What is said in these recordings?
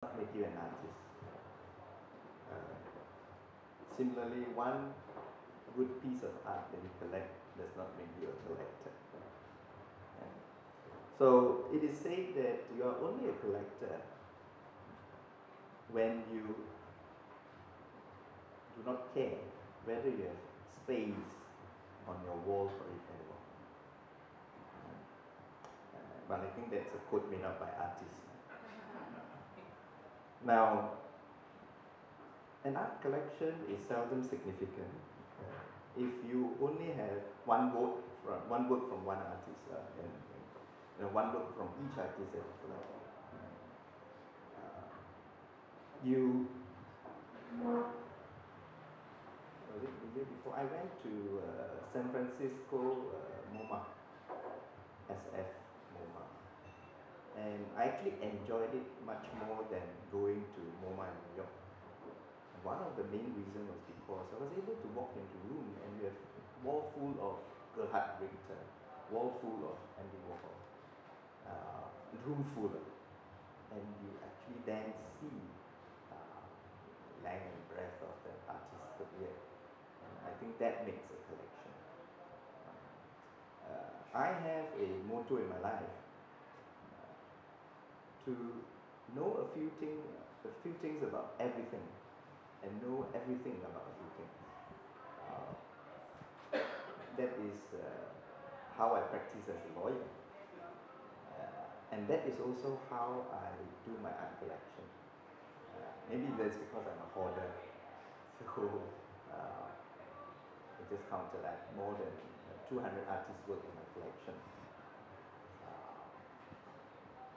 make you an artist. Similarly, one good piece of art that you collect does not make you a collector. Yeah. So it is said that you are only a collector when you do not care whether you have space on your wall for it anymore. But I think that's a quote made up by artists. Now, an art collection is seldom significant if you only have one work from one artist and one work from each artist that you collect. You was it the year before? I went to San Francisco MoMA, SF MoMA, and I actually enjoyed it much more than going to MoMA in New York. And one of the main reasons was because I was able to walk into a room and you have wall full of Gerhard Richter, wall full of Andy Warhol, room full of, and you actually then see length and breadth of the artist's career. And I think that makes a collection. I have a motto in my life to know a few things about everything, and know everything about a few things. That is how I practice as a lawyer, and that is also how I do my art collection. Maybe that's because I'm a hoarder, so I just counted I have more than 200 artists' work in my collection.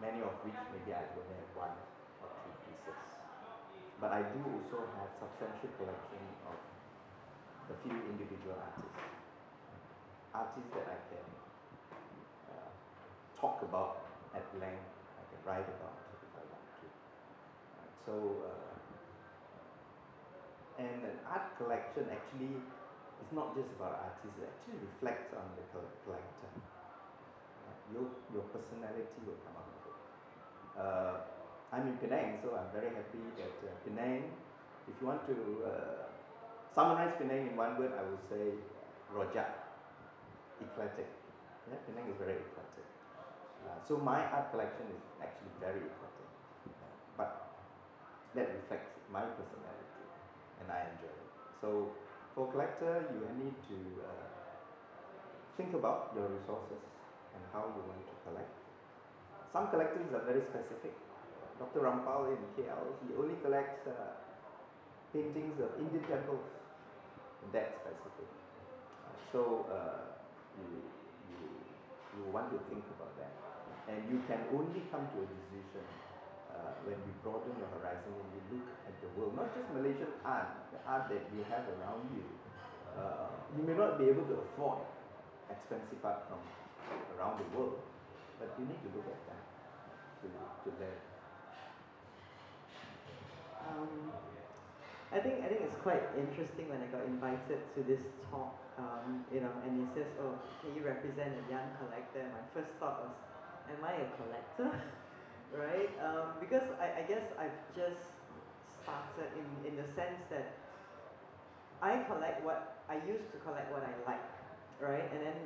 Many of which maybe I only have one or two pieces. But I do also have substantial collection of a few individual artists. Artists that I can talk about at length, I can write about if I want to. And an art collection actually is not just about artists, it actually reflects on the collector. Your personality will come out of it. I'm in Penang, so I'm very happy that Penang, if you want to summarize Penang in one word, I would say rojak, eclectic. Yeah, Penang is very eclectic. So my art collection is actually very eclectic, but that reflects my personality, and I enjoy it. So for a collector, you need to think about your resources and how you want to collect. Some collectors are very specific. Dr. Rampal in KL, he only collects paintings of Indian temples. That's specific. So you want to think about that. And you can only come to a decision when you broaden your horizon and you look at the world, not just Malaysian art, the art that you have around you. You may not be able to afford expensive art from around the world, but you need to look at that to learn. I think it's quite interesting when I got invited to this talk, and he says, "Oh, can you represent a young collector?" My first thought was, "Am I a collector?" Right? Because I guess I've just started in the sense that I used to collect what I like, right? And then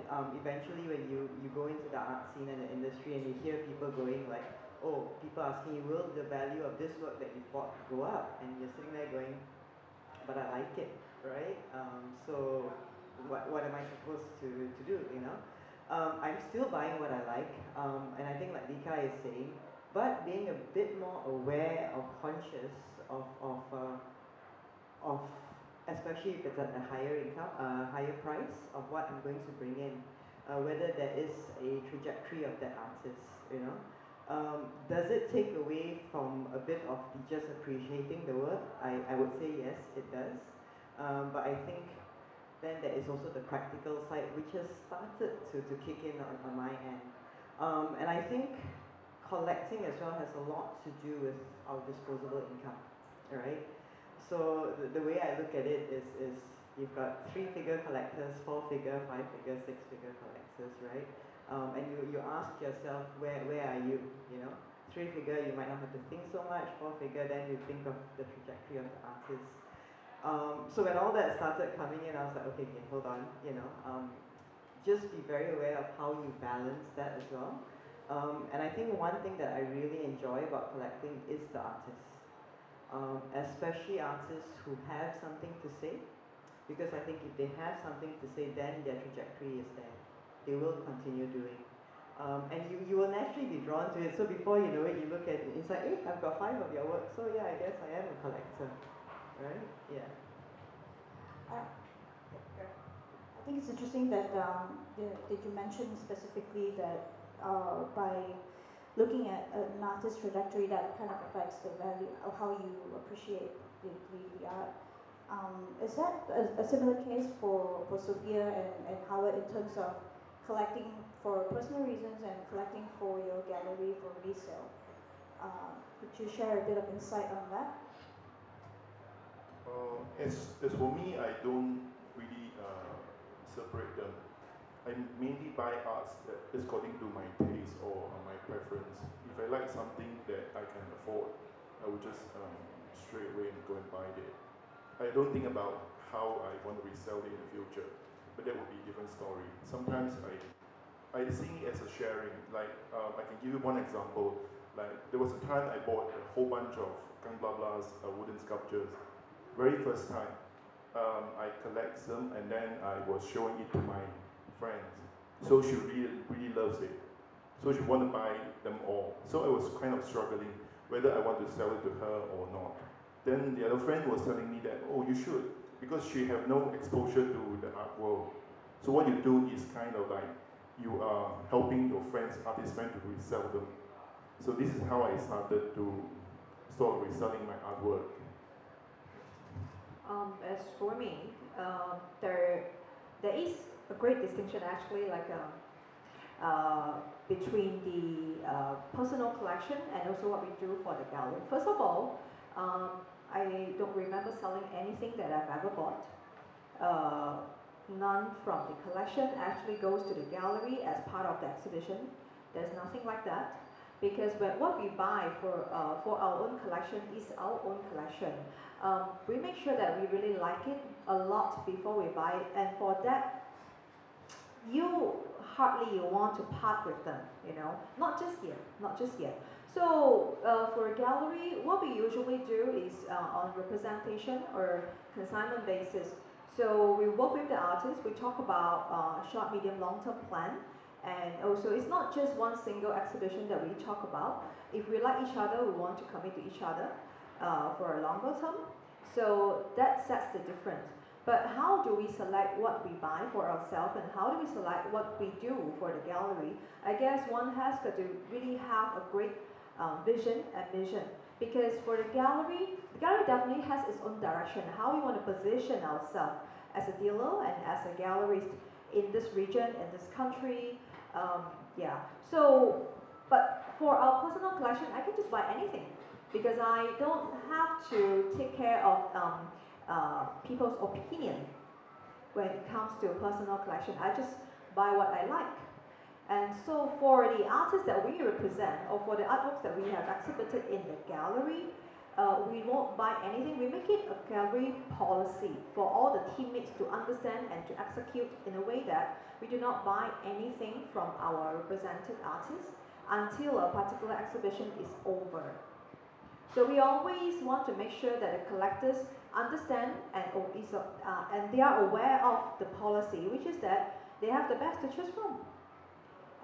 eventually when you go into the art scene and the industry and you hear people going like, oh, people asking you, will the value of this work that you bought go up? And you're sitting there going, but I like it, right? So what am I supposed to do, you know? I'm still buying what I like, and I think like Dika is saying, but being a bit more aware or conscious of especially if it's at a higher income, higher price of what I'm going to bring in, whether there is a trajectory of that artist, you know. Does it take away from a bit of the just appreciating the work? I would say yes, it does. But I think then there is also the practical side, which has started to kick in on my end. And I think collecting as well has a lot to do with our disposable income, right? So the way I look at it is you've got 3-figure collectors, 4-figure, 5-figure, 6-figure collectors, right? And you ask yourself, where are you, you know? Three figure, you might not have to think so much. Four figure, then you think of the trajectory of the artist. So when all that started coming in, I was like, okay, hold on, just be very aware of how you balance that as well. And I think one thing that I really enjoy about collecting is the artists, especially artists who have something to say, because I think if they have something to say, then their trajectory is there. They will continue doing. And you will naturally be drawn to it. So before you know it, you look at it, it's like, hey, I've got 5 of your work, so yeah, I guess I am a collector, right? Yeah. I think it's interesting that that you mentioned specifically that by looking at an artist's trajectory, that kind of affects the value of how you appreciate the art. Is that a similar case for Sophia and Howard in terms of collecting for personal reasons and collecting for your gallery for resale? Could you share a bit of insight on that? As for me, I don't really separate them. I mainly buy arts that is according to my taste or my preference. If I like something that I can afford, I will just straight away go and buy it. I don't think about how I want to resell it in the future, but that would be a different story. Sometimes I see it as a sharing. Like I can give you one example. Like there was a time I bought a whole bunch of Kang Blah Blah's wooden sculptures. Very first time, I collect them and then I was showing it to my friends. So she really loves it. So she wanted to buy them all. So I was kind of struggling whether I want to sell it to her or not. Then the other friend was telling me that, oh, you should, because she have no exposure to the art world. So what you do is kind of like you are helping your friends, artist friends, to resell them. So this is how I started to start reselling my artwork. As for me, there is a great distinction actually, like between the personal collection and also what we do for the gallery. First of all, I don't remember selling anything that I've ever bought. None from the collection actually goes to the gallery as part of the exhibition. There's nothing like that. Because what we buy for our own collection is our own collection. We make sure that we really like it a lot before we buy it, and for that, you hardly want to part with them, not just yet. So for a gallery, what we usually do is on representation or consignment basis. So we work with the artist, we talk about short, medium, long-term plan. And also, it's not just one single exhibition that we talk about. If we like each other, we want to commit to each other for a longer term. So that sets the difference. But how do we select what we buy for ourselves, and how do we select what we do for the gallery? I guess one has got to really have a great vision and mission. Because for the gallery definitely has its own direction, how we want to position ourselves as a dealer and as a gallerist in this region, in this country. So, but for our personal collection, I can just buy anything because I don't have to take care of people's opinion when it comes to personal collection. I just buy what I like. And so for the artists that we represent, or for the artworks that we have exhibited in the gallery, we won't buy anything. We make it a gallery policy for all the teammates to understand and to execute in a way that we do not buy anything from our represented artists until a particular exhibition is over. So we always want to make sure that the collectors understand and they are aware of the policy, which is that they have the best to choose from.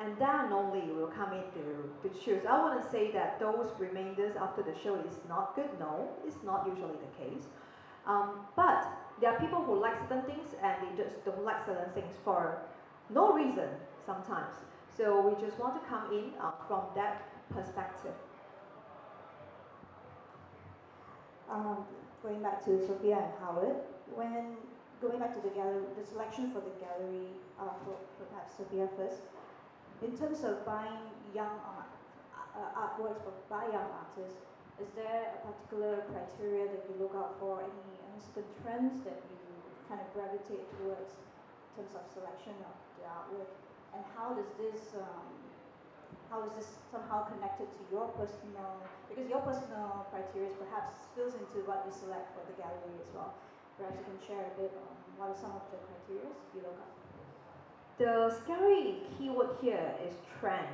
And then only will come in to choose. I wouldn't say that those remainders after the show is not good. No, it's not usually the case. But there are people who like certain things and they just don't like certain things for no reason sometimes. So we just want to come in from that perspective. Going back to Sophia and Howard, when going back to the gallery, the selection for the gallery, for perhaps Sophia first, in terms of buying young artworks by young artists, is there a particular criteria that you look out for, any certain trends that you kind of gravitate towards in terms of selection of the artwork? And how does this How is this somehow connected to your personal, because your personal criteria perhaps spills into what you select for the gallery as well. Perhaps you can share a bit on what are some of the criteria you look at. The scary keyword here is trend,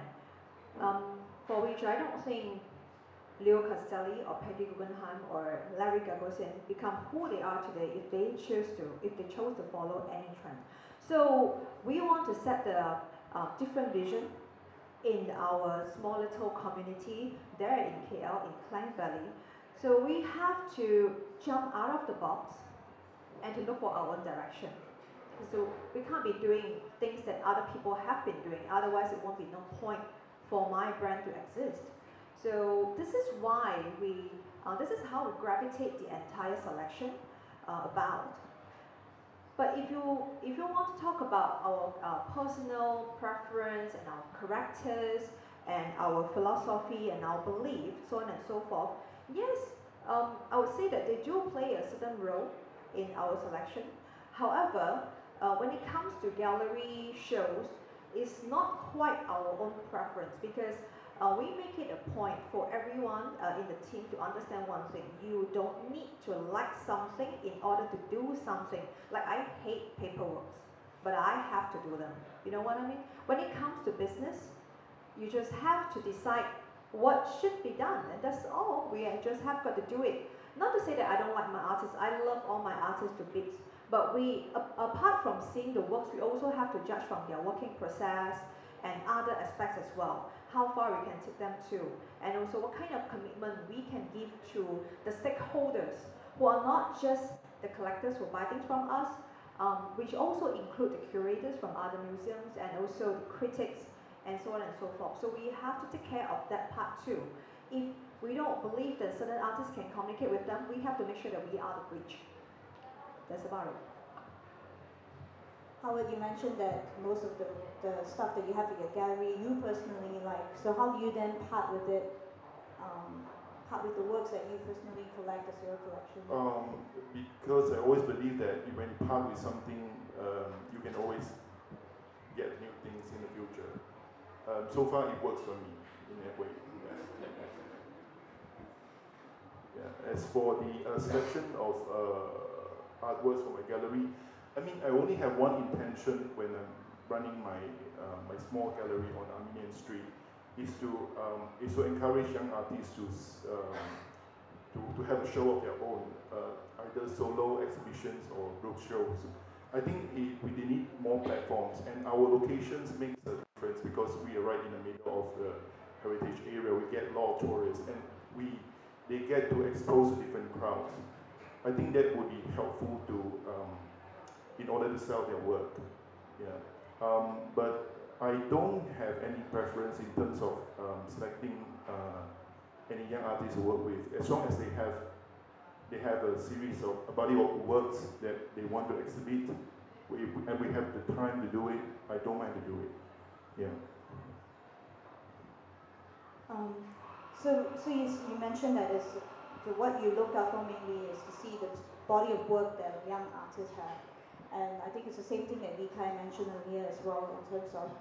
for which I don't think Leo Castelli or Peggy Guggenheim or Larry Gagosian become who they are today if they chose to follow any trend. So we want to set the different vision in our small little community there in KL, in Klang Valley. So we have to jump out of the box and to look for our own direction. So we can't be doing things that other people have been doing, otherwise it won't be no point for my brand to exist. So this is why this is how we gravitate the entire selection about. But if you want to talk about our personal preference and our characters and our philosophy and our belief, so on and so forth, yes, I would say that they do play a certain role in our selection. However, when it comes to gallery shows, it's not quite our own preference because we make it a point for everyone in the team to understand one thing. You don't need to like something in order to do something. Like I hate paperwork, but I have to do them. You know what I mean? When it comes to business, you just have to decide what should be done, and that's all. We just have got to do it. Not to say that I don't like my artists. I love all my artists to bits. But we, apart from seeing the works, we also have to judge from their working process and other aspects as well. How far we can take them to, and also what kind of commitment we can give to the stakeholders who are not just the collectors who buy things from us, which also include the curators from other museums and also the critics and so on and so forth. So we have to take care of that part too. If we don't believe that certain artists can communicate with them, we have to make sure that we are the bridge. That's about it. Howard, you mentioned that most of the stuff that you have in your gallery you personally like. So how do you then part with it? Part with the works that you personally collect as your collection? Because I always believe that when you part with something, you can always get new things in the future. So far, it works for me in that way. Yeah. As for the selection of artworks for my gallery, I mean, I only have one intention when I'm running my my small gallery on Armenian Street, is to encourage young artists to have a show of their own, either solo exhibitions or group shows. I think we need more platforms, and our locations makes a difference because we are right in the middle of the heritage area. We get a lot of tourists, and they get to expose different crowds. I think that would be helpful to in order to sell their work. Yeah. But I don't have any preference in terms of selecting any young artists to work with, as long as they have a series of a body of works that they want to exhibit, and we have the time to do it. I don't mind to do it. Yeah. So you mentioned that what you looked out for mainly is to see the body of work that young artists have. And I think it's the same thing that Li Kai mentioned earlier as well in terms of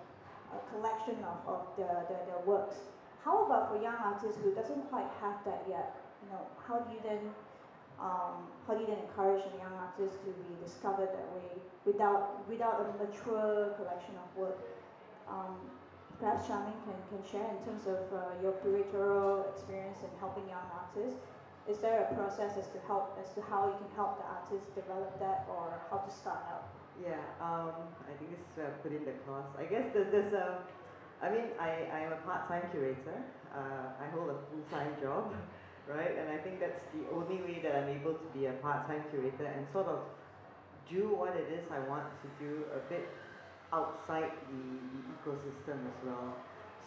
a collection of their works. How about for young artists who doesn't quite have that yet? You know, how do you then encourage a young artist to be discovered that way without a mature collection of work? Perhaps Charmaine can share in terms of your curatorial experience in helping young artists. Is there a process as to how you can help the artist develop that, or how to start out? Yeah, I think this is put in the clause. I guess there's a, I mean, I am a part-time curator. I hold a full-time job, right? And I think that's the only way that I'm able to be a part-time curator and sort of do what it is I want to do a bit outside the ecosystem as well.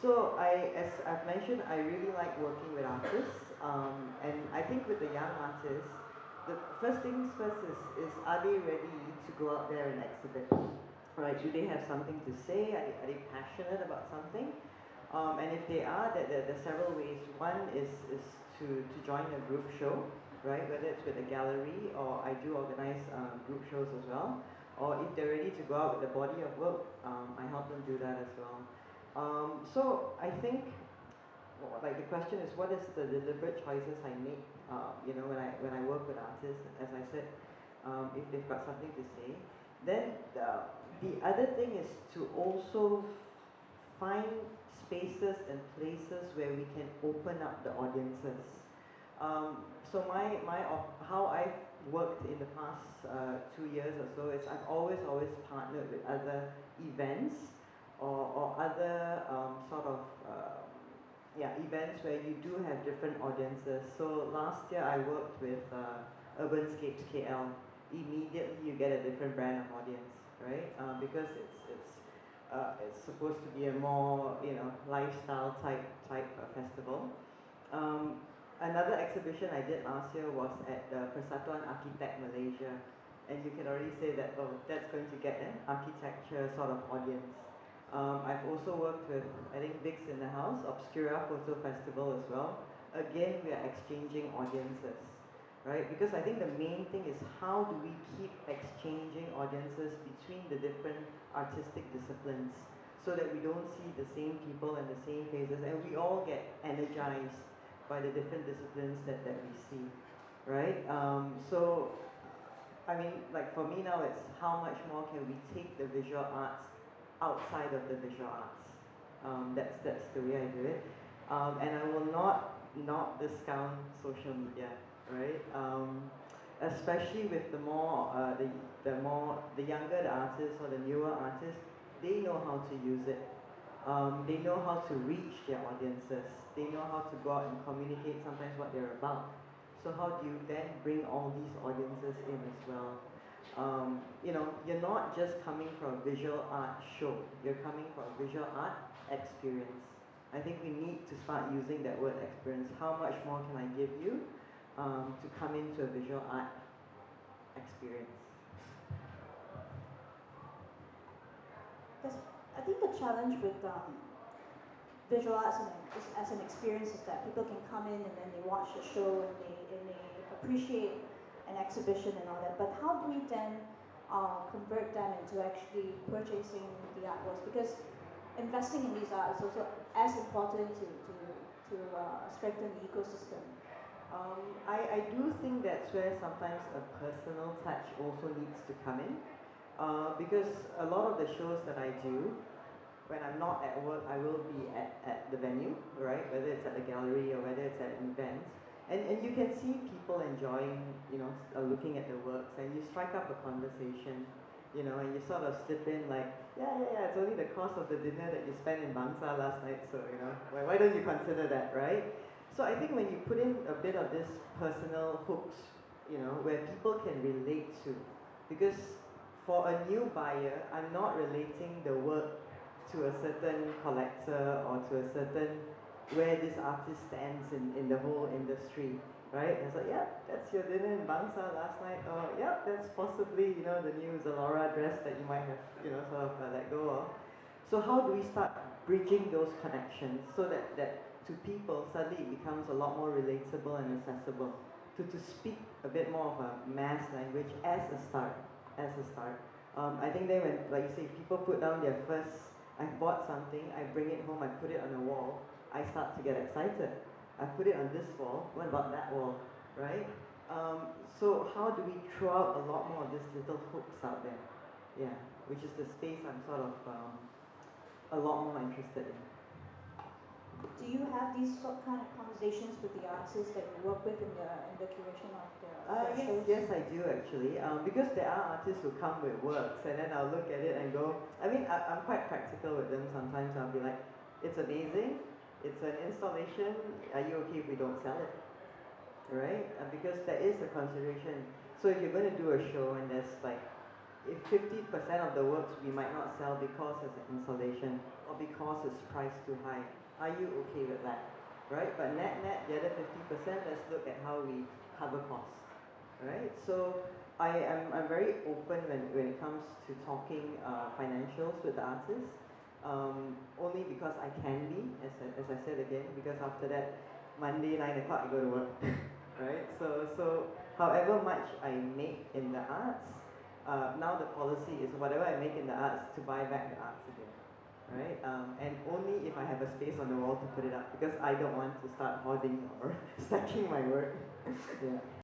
So as I've mentioned, I really like working with artists. And I think with the young artists, the first things first is are they ready to go out there and exhibit? Right? Do they have something to say? Are they passionate about something? And if they are, there are several ways. One is to join a group show, right? Whether it's with a gallery, or I do organize group shows as well. Or if they're ready to go out with a body of work, I help them do that as well. So I think, like the question is, what is the deliberate choices I make? When I work with artists, as I said, if they've got something to say, then the other thing is to also find spaces and places where we can open up the audiences. So how I've worked in the past 2 years or so is I've always partnered with other events or other events where you do have different audiences. So last year I worked with Urbanscapes KL. Immediately you get a different brand of audience, right? Because it's supposed to be a more lifestyle type festival. Another exhibition I did last year was at the Persatuan Architect Malaysia, and you can already say that that's going to get an architecture sort of audience. I've also worked with, I think, Vic's in the House, Obscura Photo Festival as well. Again, we are exchanging audiences, right? Because I think the main thing is how do we keep exchanging audiences between the different artistic disciplines so that we don't see the same people and the same faces and we all get energized by the different disciplines that we see, right? So, I mean, like for me now, it's how much more can we take the visual arts outside of the visual arts. That's the way I do it. And I will not discount social media, right? Especially with the younger the artists or the newer artists, they know how to use it. They know how to reach their audiences. They know how to go out and communicate sometimes what they're about. So how do you then bring all these audiences in as well? You're not just coming for a visual art show. You're coming for a visual art experience. I think we need to start using that word experience. How much more can I give you to come into a visual art experience? I think the challenge with visual arts as an experience is that people can come in and then they watch the show and they appreciate an exhibition and all that. But how do we then convert them into actually purchasing the artworks? Because investing in these arts is also as important to strengthen the ecosystem. I do think that's where sometimes a personal touch also needs to come in. Because a lot of the shows that I do, when I'm not at work, I will be at the venue, right? Whether it's at the gallery or whether it's at an event. And you can see people enjoying, looking at the works, and you strike up a conversation, and you sort of slip in like, yeah, it's only the cost of the dinner that you spent in Bangsa last night, so, why don't you consider that, right? So I think when you put in a bit of this personal hooks, where people can relate to, because for a new buyer, I'm not relating the work to a certain collector or to a certain where this artist stands in the whole industry, right? It's like, yeah, that's your dinner in Bangsa last night, or yeah, that's possibly, the new Zalora dress that you might have, sort of let go of. So how do we start bridging those connections so that to people suddenly it becomes a lot more relatable and accessible, to speak a bit more of a mass language as a start. I think then when, like you say, people put down their first, I've bought something, I bring it home, I put it on the wall, I start to get excited. I put it on this wall, what about that wall, right? So how do we throw out a lot more of these little hooks out there? Yeah, which is the space I'm sort of a lot more interested in. Do you have these kind of conversations with the artists that you work with in the curation of the shows? Yes, I do actually. Because there are artists who come with works, and then I'll look at it and go. I mean, I'm quite practical with them. Sometimes I'll be like, "It's amazing. It's an installation. Are you okay if we don't sell it?" Right? Because there is a consideration. So if you're going to do a show and there's like, if 50% of the works we might not sell because it's an installation or because it's priced too high. Are you okay with that? Right? But net, the other 50%, let's look at how we cover costs. Right? So I'm very open when it comes to talking financials with the artists. Only because I can be, as I said again, because after that, Monday 9 o'clock I go to work. Right? So however much I make in the arts, now the policy is whatever I make in the arts to buy back the arts again. right? And only if I have a space on the wall to put it up, because I don't want to start hoarding or stacking my work. Yeah.